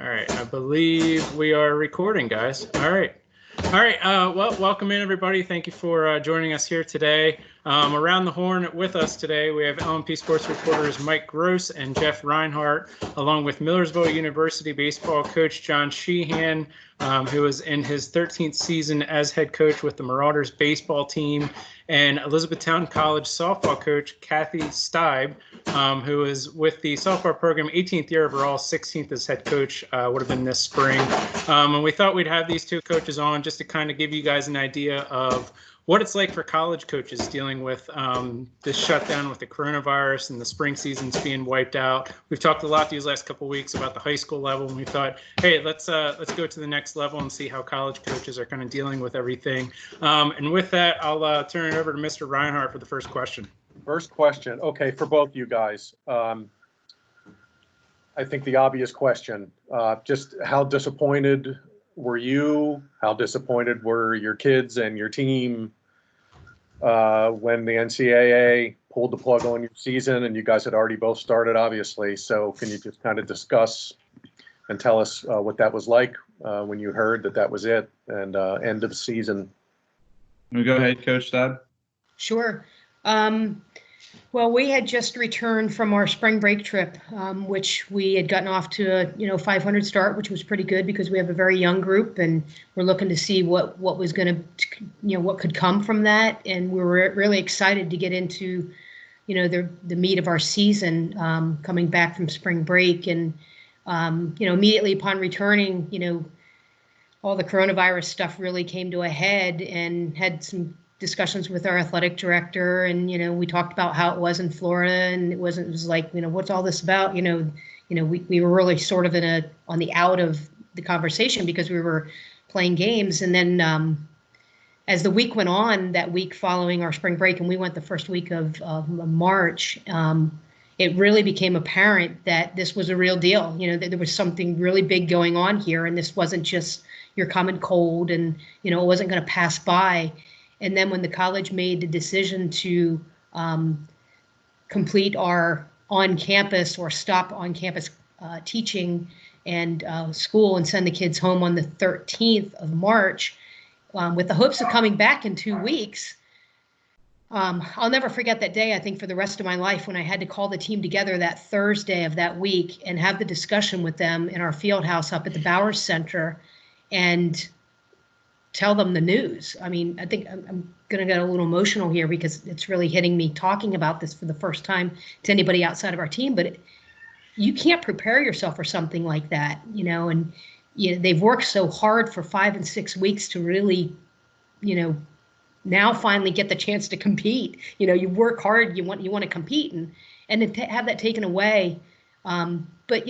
All right, I believe we are recording, guys. All right. Well, welcome in, everybody. Thank you for joining us here today. Around the horn with us today, we have LNP sports reporters Mike Gross and Jeff Reinhardt, along with Millersville University baseball coach John Shehan, who is in his 13th season as head coach with the Marauders baseball team, and Elizabethtown College softball coach Kathy Staib, who is with the softball program, 18th year overall, 16th as head coach, would have been this spring. And we thought we'd have these two coaches on just to kind of give you guys an idea of what it's like for college coaches dealing with this shutdown with the coronavirus and the spring seasons being wiped out. We've talked a lot these last couple of weeks about the high school level, and we thought, hey, let's go to the next level and see how college coaches are kind of dealing with everything. And with that, I'll turn it over to Mr. Reinhardt for the first question. First question, okay, for both you guys. I think the obvious question, just how disappointed were you? How disappointed were your kids and your team when the NCAA pulled the plug on your season, and you guys had already both started, obviously? So can you just kind of discuss and tell us what that was like when you heard that that was it and end of the season? Can we go ahead, Coach Staib? Sure. Well, we had just returned from our spring break trip, which we had gotten off to a 500 start, which was pretty good because we have a very young group, and we're looking to see what was going to, what could come from that. And we were really excited to get into, the meat of our season, coming back from spring break. And, immediately upon returning, all the coronavirus stuff really came to a head, and had some discussions with our athletic director, and we talked about how it was in Florida, and it was like, what's all this about? We were really sort of on the out of the conversation because we were playing games. And then as the week went on, that week following our spring break, and we went the first week of March, it really became apparent that this was a real deal. That there was something really big going on here, and this wasn't just your common cold, and it wasn't going to pass by. And then when the college made the decision to complete our on-campus or stop on-campus teaching and school and send the kids home on the 13th of March with the hopes of coming back in 2 weeks, I'll never forget that day, I think, for the rest of my life, when I had to call the team together that Thursday of that week and have the discussion with them in our field house up at the Bowers Center and tell them the news. I mean, I think I'm going to get a little emotional here because it's really hitting me talking about this for the first time to anybody outside of our team. But you can't prepare yourself for something like that, and they've worked so hard for 5 and 6 weeks to really, now finally get the chance to compete. You work hard, you want to compete, and to have that taken away. But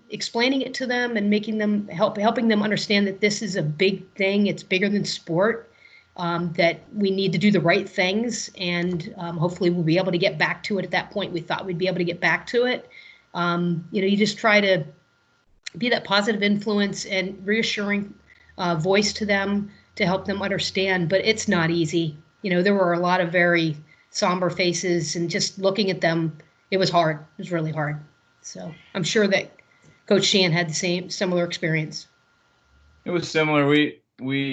explaining it to them and making them helping them understand that this is a big thing. It's bigger than sport, that we need to do the right things. And hopefully we'll be able to get back to it at that point. We thought we'd be able to get back to it. You just try to be that positive influence and reassuring voice to them to help them understand. But it's not easy. There were a lot of very somber faces, and just looking at them, it was hard. It was really hard. So I'm sure that Coach Shehan had the similar experience. It was similar. We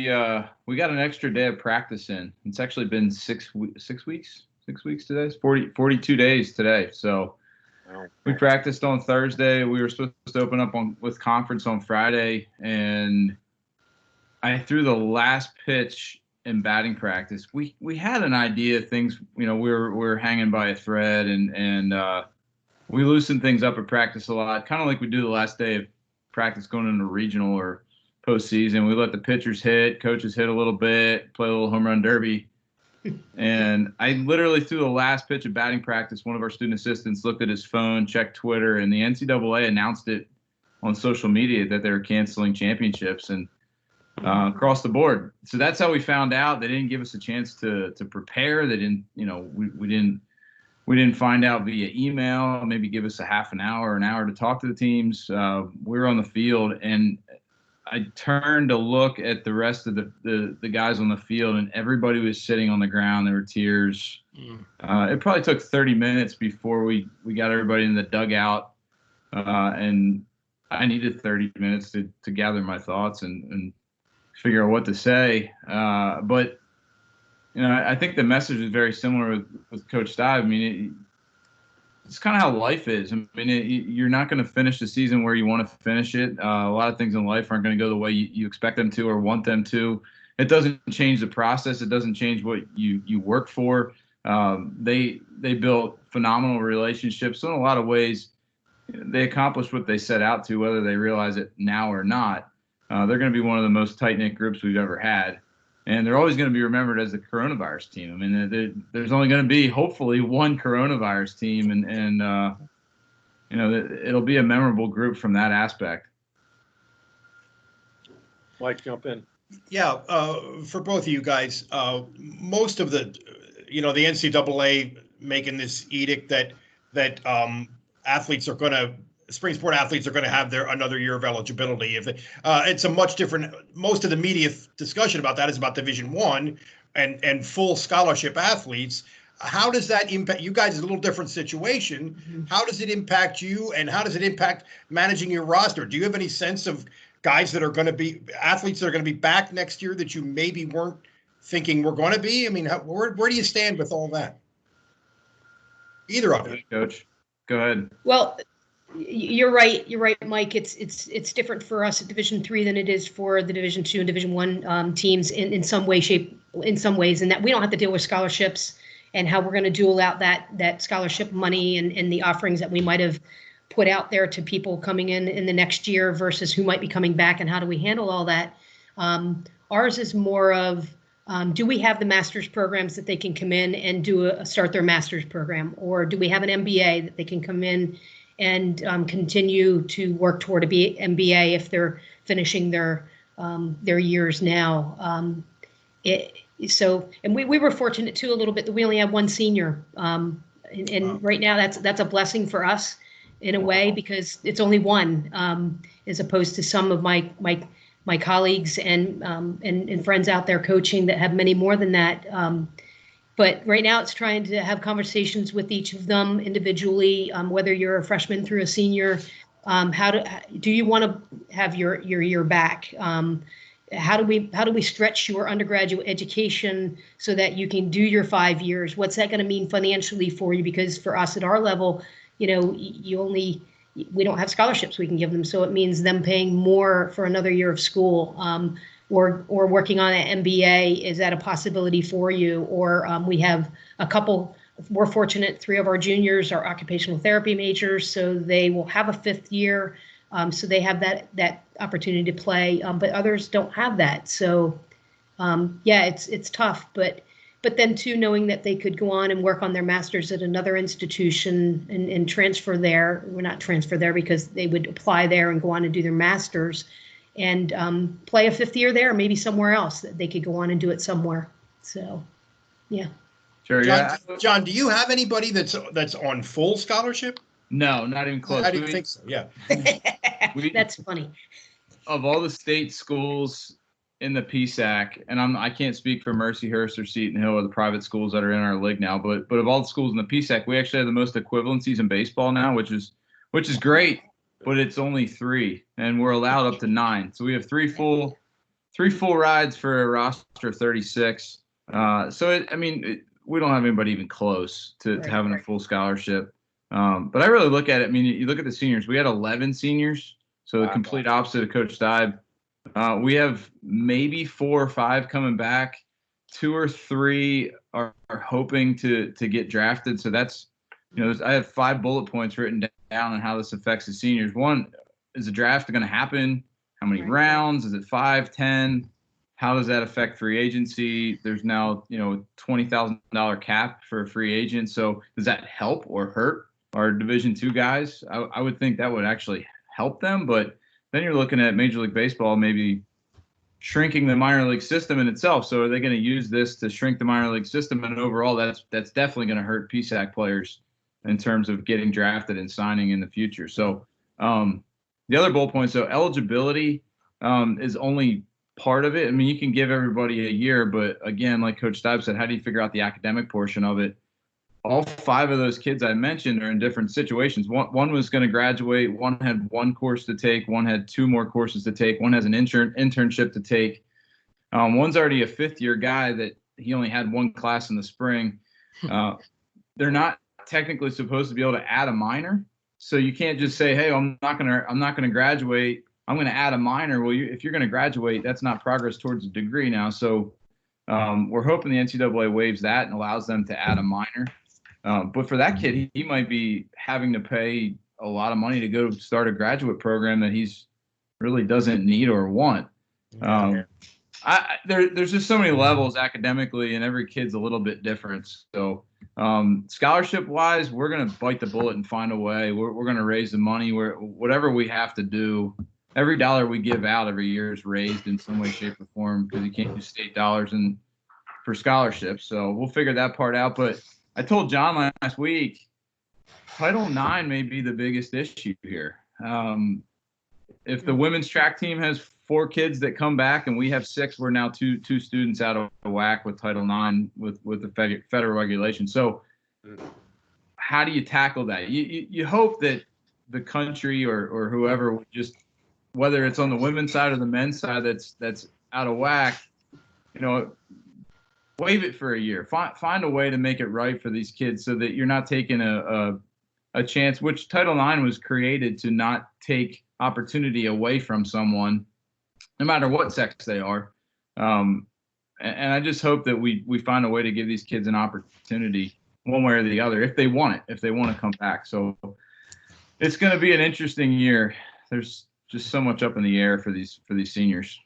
got an extra day of practice in. It's actually been 6 weeks today. It's 42 days today. So we practiced on Thursday. We were supposed to open up with conference on Friday, and I threw the last pitch in batting practice. We had an idea of things. We were hanging by a thread, and we loosened things up at practice a lot, kind of like we do the last day of practice going into regional or postseason. We let the pitchers hit, coaches hit a little bit, play a little home run derby. And I literally threw the last pitch of batting practice. One of our student assistants looked at his phone, checked Twitter, and the NCAA announced it on social media that they were canceling championships and across the board. So that's how we found out. They didn't give us a chance to prepare. They didn't, we didn't find out via email, maybe give us a half an hour to talk to the teams. We were on the field, and I turned to look at the rest of the guys on the field, and everybody was sitting on the ground. There were tears. It probably took 30 minutes before we got everybody in the dugout. And I needed 30 minutes to gather my thoughts and figure out what to say. But I think the message is very similar with Coach Staib. I mean, it's kind of how life is. I mean, you're not going to finish the season where you want to finish it. A lot of things in life aren't going to go the way you expect them to or want them to. It doesn't change the process. It doesn't change what you work for. They built phenomenal relationships. So in a lot of ways, they accomplished what they set out to, whether they realize it now or not. They're going to be one of the most tight-knit groups we've ever had. And they're always going to be remembered as the coronavirus team. I mean, there's only going to be, hopefully, one coronavirus team. And it'll be a memorable group from that aspect. Mike, jump in. Yeah, for both of you guys, most of the NCAA making this edict that athletes are going to, spring sport athletes are going to have another year of eligibility. It's a much different. Most of the media discussion about that is about Division I and full scholarship athletes. How does that impact you guys? Is a little different situation. Mm-hmm. How does it impact you, and how does it impact managing your roster? Do you have any sense of guys that are going to be athletes that are going to be back next year that you maybe weren't thinking were going to be? I mean, where do you stand with all that? Either of you, Coach, go ahead. Well, you're right, Mike. It's different for us at Division III than it is for the Division II and Division I teams in some ways, and that we don't have to deal with scholarships and how we're going to duel out that scholarship money and the offerings that we might have put out there to people coming in the next year versus who might be coming back, and how do we handle all that. Ours is more of, do we have the master's programs that they can come in and start their master's program, or do we have an MBA that they can come in and continue to work toward an MBA if they're finishing their years now. And we were fortunate too a little bit that we only had one senior, and right now that's a blessing for us in a way, because it's only one, as opposed to some of my colleagues and friends out there coaching that have many more than that. But right now it's trying to have conversations with each of them individually, whether you're a freshman through a senior, how do you want to have your year back? How do we stretch your undergraduate education so that you can do your 5 years? What's that going to mean financially for you? Because for us at our level, we don't have scholarships we can give them. So it means them paying more for another year of school, or working on an MBA. Is that a possibility for you? Or we have a couple, we're fortunate, 3 of our juniors are occupational therapy majors, so they will have a 5th year. So they have that opportunity to play, but others don't have that. So it's tough, but then too, knowing that they could go on and work on their master's at another institution and transfer there. Well, not transfer there, because they would apply there and go on and do their master's and play a 5th year there, maybe somewhere else that they could go on and do it somewhere. So, yeah. Sure. John, do you have anybody that's on full scholarship? No, not even close. I didn't think so. Yeah. That's funny. Of all the state schools in the PSAC, and I can't speak for Mercyhurst or Seton Hill or the private schools that are in our league now, but of all the schools in the PSAC, we actually have the most equivalencies in baseball now, which is great, but it's only 3, and we're allowed up to 9. So we have 3 full rides for a roster of 36. We don't have anybody even close to having a full scholarship. But I really look at it. I mean, you look at the seniors. We had 11 seniors, so the complete opposite of Coach Staib. We have maybe 4 or 5 coming back. 2 or 3 are hoping to get drafted. So that's, I have 5 bullet points written down on how this affects the seniors. 1, is the draft going to happen? How many rounds? Is it 5, 10? How does that affect free agency? There's now, $20,000 cap for a free agent. So does that help or hurt our Division II guys? I would think that would actually help them, but then you're looking at Major League Baseball maybe shrinking the minor league system in itself. So are they going to use this to shrink the minor league system? And overall, that's definitely going to hurt PSAC players in terms of getting drafted and signing in the future. So the other bullet point, so eligibility is only part of it. I mean, you can give everybody a year, but again, like Coach Staib said, how do you figure out the academic portion of it? all 5 of those kids I mentioned are in different situations. One was going to graduate. One had 1 course to take. One had 2 more courses to take. One has an internship to take. One's already a 5th-year guy that he only had 1 class in the spring. They're not technically supposed to be able to add a minor, so you can't just say, "Hey, I'm not gonna graduate. I'm gonna add a minor." Well, if you're gonna graduate, that's not progress towards a degree now. So we're hoping the NCAA waives that and allows them to add a minor. But for that kid, he might be having to pay a lot of money to go start a graduate program that he's really doesn't need or want. There's just so many levels academically, and every kid's a little bit different. So scholarship wise, we're going to bite the bullet and find a way. We're going to raise the money. Whatever we have to do. Every dollar we give out every year is raised in some way, shape, or form, because you can't use state dollars for scholarships. So we'll figure that part out. But I told John last week, Title IX may be the biggest issue here. If the women's track team has 4 kids that come back and we have 6, we're now two students out of whack with Title IX with the federal regulation. So how do you tackle that? You hope that the country or whoever would just, whether it's on the women's side or the men's side that's out of whack, waive it for a year. Find a way to make it right for these kids so that you're not taking a chance, which Title IX was created to not take opportunity away from someone, no matter what sex they are. And I just hope that we find a way to give these kids an opportunity one way or the other, if they want to come back. So it's going to be an interesting year. There's just so much up in the air for these seniors.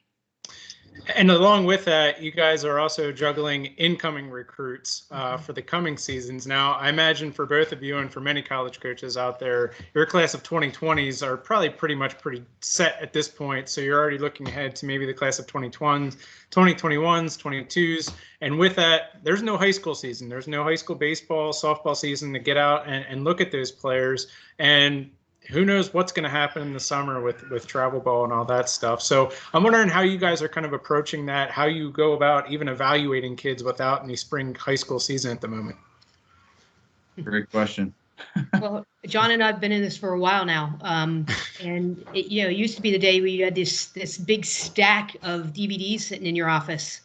And along with that, you guys are also juggling incoming recruits for the coming seasons. Now, I imagine for both of you and for many college coaches out there, your class of 2020s are probably pretty set at this point. So you're already looking ahead to maybe the class of 2021s, 22s. And with that, there's no high school season. There's no high school baseball, softball season to get out and look at those players. And who knows what's going to happen in the summer with travel ball and all that stuff. So I'm wondering how you guys are kind of approaching that, how you go about even evaluating kids without any spring high school season at the moment. Great question. Well, John and I have been in this for a while now. And it used to be the day where you had this big stack of DVDs sitting in your office,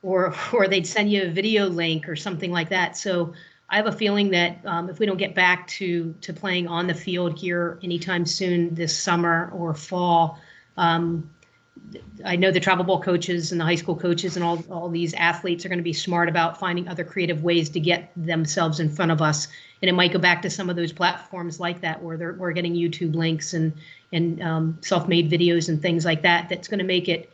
or they'd send you a video link or something like that. So I have a feeling that if we don't get back to playing on the field here anytime soon this summer or fall, I know the travel ball coaches and the high school coaches and all these athletes are going to be smart about finding other creative ways to get themselves in front of us. And it might go back to some of those platforms like that where we're getting YouTube links and self-made videos and things like that. That's going to make it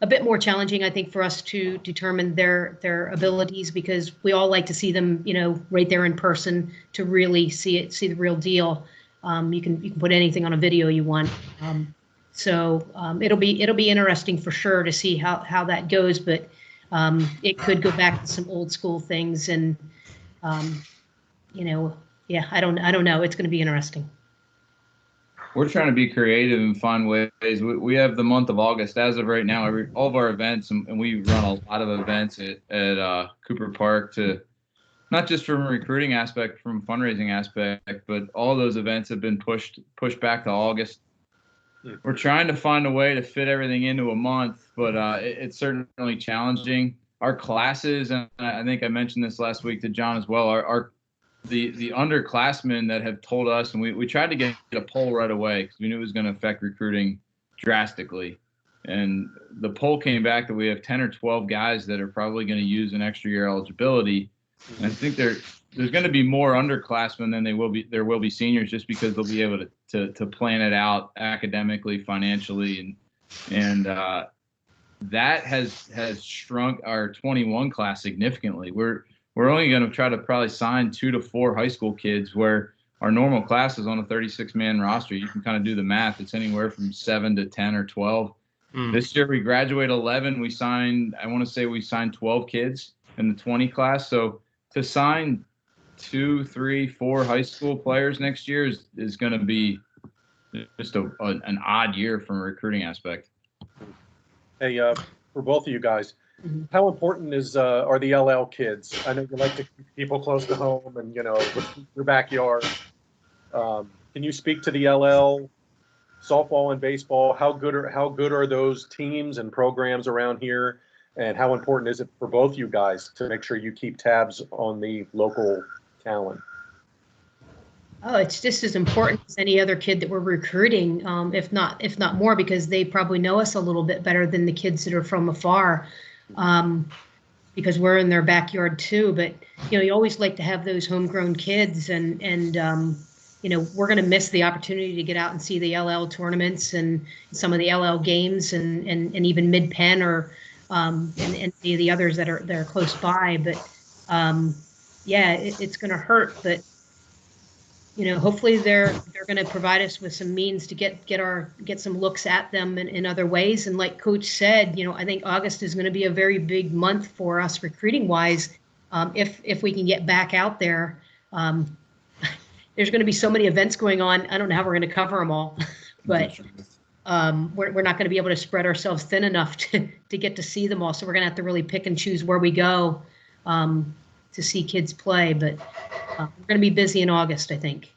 a bit more challenging, I think, for us to determine their abilities, because we all like to see them, right there in person to really see the real deal. You can put anything on a video you want. So it'll be interesting for sure to see how that goes, but it could go back to some old school things, and I don't know. It's going to be interesting. We're trying to be creative and find ways. We have the month of August as of right now. All of our events, and we run a lot of events at Cooper Park, to not just from a recruiting aspect, from a fundraising aspect, but all those events have been pushed back to August. We're trying to find a way to fit everything into a month, but it's certainly challenging. Our classes, and I think I mentioned this last week to John as well, the underclassmen that have told us, and we tried to get a poll right away because we knew it was going to affect recruiting drastically. And the poll came back that we have 10 or 12 guys that are probably going to use an extra year eligibility. And I think there's going to be more underclassmen than there will be seniors, just because they'll be able to plan it out academically, financially, and that has shrunk our 21 class significantly. We're only going to try to probably sign 2 to 4 high school kids, where our normal class is on a 36-man roster. You can kind of do the math. It's anywhere from 7 to 10 or 12. This year we graduate 11. We signed 12 kids in the 20 class. So to sign 2, 3, 4 high school players next year is going to be just an odd year from a recruiting aspect. Hey, for both of you guys, How important are the LL kids? I know you like to keep people close to home and, with your backyard. Can you speak to the LL softball and baseball? How good are those teams and programs around here? And how important is it for both you guys to make sure you keep tabs on the local talent? Oh, it's just as important as any other kid that we're recruiting, if not more, because they probably know us a little bit better than the kids that are from afar, because we're in their backyard too. But you always like to have those homegrown kids, and we're going to miss the opportunity to get out and see the LL tournaments and some of the LL games, and even Mid-Penn or and any of the others that are close by. But yeah, it's going to hurt, but. Hopefully they're going to provide us with some means to get some looks at them in other ways. And like Coach said, I think August is going to be a very big month for us recruiting wise. If we can get back out there, there's going to be so many events going on. I don't know how we're going to cover them all, but we're not going to be able to spread ourselves thin enough to get to see them all. So we're going to have to really pick and choose where we go to see kids play. But we're going to be busy in August, I think.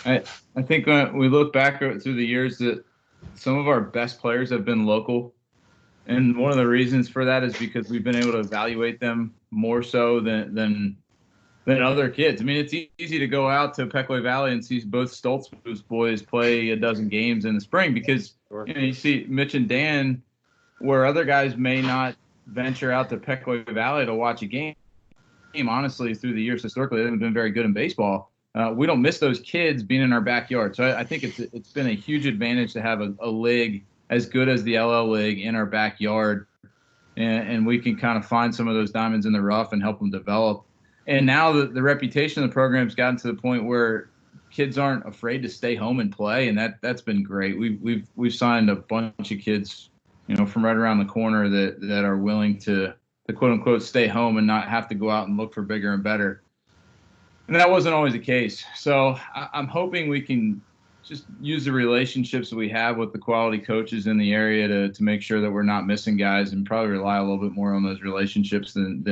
I think when we look back through the years that some of our best players have been local. And one of the reasons for that is because we've been able to evaluate them more so than other kids. I mean, it's easy to go out to Peckaway Valley and see both Stoltzfus boys play a dozen games in the spring because you see Mitch and Dan where other guys may not venture out to Peckaway Valley to watch a game. Honestly, through the years, historically, they haven't been very good in baseball. We don't miss those kids being in our backyard. So I think it's been a huge advantage to have a league as good as the LL League in our backyard, and we can kind of find some of those diamonds in the rough and help them develop. And now the reputation of the program's gotten to the point where kids aren't afraid to stay home and play, and that's been great. We've signed a bunch of kids, from right around the corner that are willing to quote unquote stay home and not have to go out and look for bigger and better. And that wasn't always the case. So I'm hoping we can just use the relationships that we have with the quality coaches in the area to make sure that we're not missing guys, and probably rely a little bit more on those relationships than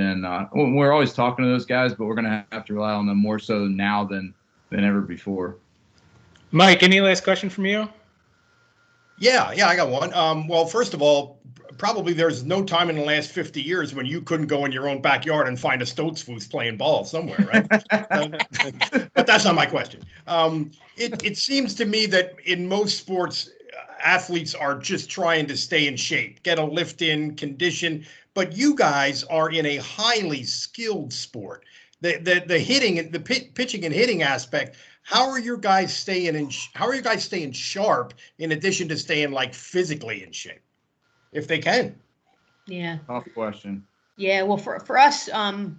we're always talking to those guys, but we're going to have to rely on them more so now than ever before. Mike, any last question from you? Yeah, I got one. Well, first of all, probably there's no time in the last 50 years when you couldn't go in your own backyard and find a Stoltzfus playing ball somewhere, right? But that's not my question. It seems to me that in most sports, athletes are just trying to stay in shape, get a lift in, condition. But you guys are in a highly skilled sport. The hitting, the pitching and hitting aspect. How are you guys staying sharp in addition to staying physically in shape, if they can? Yeah. Tough question. Yeah. Well, for us,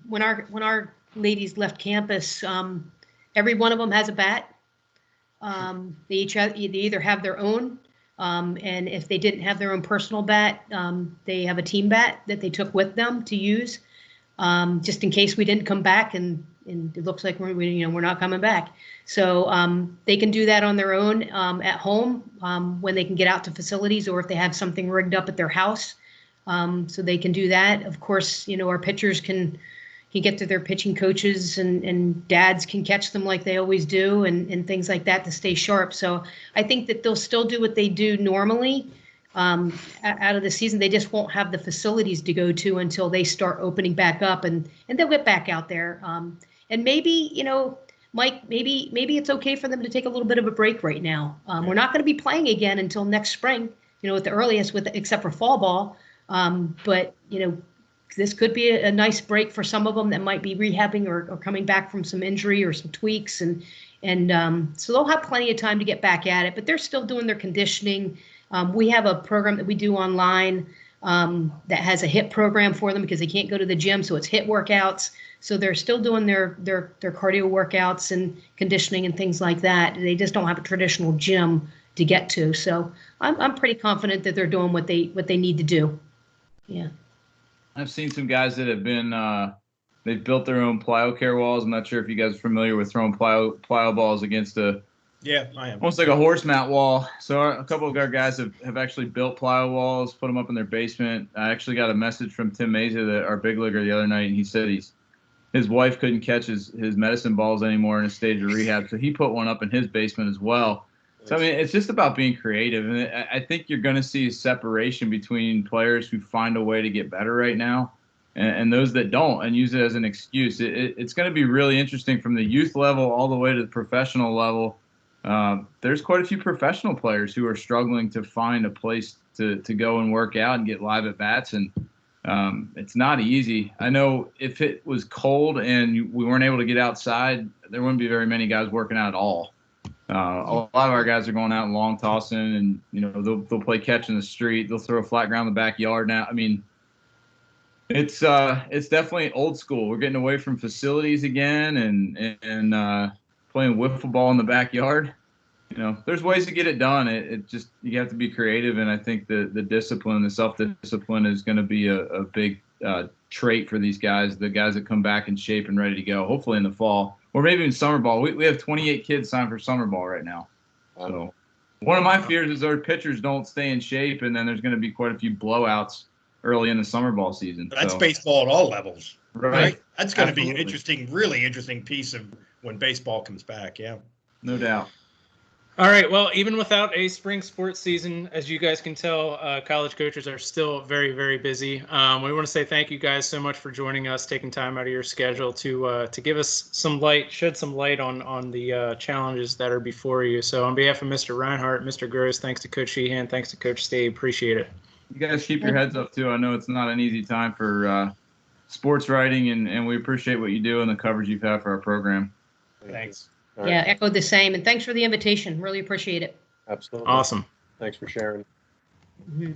when our ladies left campus, every one of them has a bat. They either have their own, and if they didn't have their own personal bat, they have a team bat that they took with them to use, just in case we didn't come back and it looks like we're not coming back. So they can do that on their own at home when they can get out to facilities, or if they have something rigged up at their house. So they can do that. Of course, our pitchers can get to their pitching coaches, and dads can catch them like they always do, and things like that to stay sharp. So I think that they'll still do what they do normally out of the season. They just won't have the facilities to go to until they start opening back up, and they'll get back out there. And maybe, Mike, maybe it's okay for them to take a little bit of a break right now. We're not going to be playing again until next spring, at the earliest, except for fall ball. But this could be a nice break for some of them that might be rehabbing or coming back from some injury or some tweaks, and so they'll have plenty of time to get back at it. But they're still doing their conditioning. We have a program that we do online that has a HIIT program for them because they can't go to the gym, so it's HIIT workouts. So they're still doing their cardio workouts and conditioning and things like that. They just don't have a traditional gym to get to. So I'm pretty confident that they're doing what they need to do. Yeah. I've seen some guys that have been they've built their own plyo care walls. I'm not sure if you guys are familiar with throwing plyo balls against a Yeah, I am. Almost like a horse mount wall. So a couple of our guys have actually built plyo walls, put them up in their basement. I actually got a message from Tim Meza, our big leaguer, the other night, and he said his wife couldn't catch his medicine balls anymore in a stage of rehab, so he put one up in his basement as well. So I mean, it's just about being creative, and I think you're going to see a separation between players who find a way to get better right now, and those that don't and use it as an excuse. It's going to be really interesting from the youth level all the way to the professional level. There's quite a few professional players who are struggling to find a place to go and work out and get live at bats, and it's not easy. I know if it was cold and we weren't able to get outside, there wouldn't be very many guys working out at all. A lot of our guys are going out and long tossing, and they'll play catch in the street. They'll throw a flat ground in the backyard. Now, I mean, it's definitely old school. We're getting away from facilities again, and playing wiffle ball in the backyard. There's ways to get it done. It just, you have to be creative, and I think the discipline, the self-discipline is going to be a big trait for these guys, the guys that come back in shape and ready to go, hopefully in the fall, or maybe in summer ball. We have 28 kids signed for summer ball right now. So one of my fears is our pitchers don't stay in shape, and then there's going to be quite a few blowouts early in the summer ball season. That's baseball at all levels. Right. That's going to be an interesting, really interesting piece of when baseball comes back. Yeah. No doubt. All right. Well, even without a spring sports season, as you guys can tell, college coaches are still very, very busy. We want to say thank you guys so much for joining us, taking time out of your schedule to give us some light, shed some light on the challenges that are before you. So on behalf of Mr. Reinhardt, Mr. Gross, thanks to Coach Shehan, thanks to Coach Staib. Appreciate it. You guys keep your heads up too. I know it's not an easy time for sports writing, and we appreciate what you do and the coverage you've had for our program. Thanks. All Yeah, right. echo the same. And thanks for the invitation. Really appreciate it. Absolutely. Awesome. Thanks for sharing. Mhm.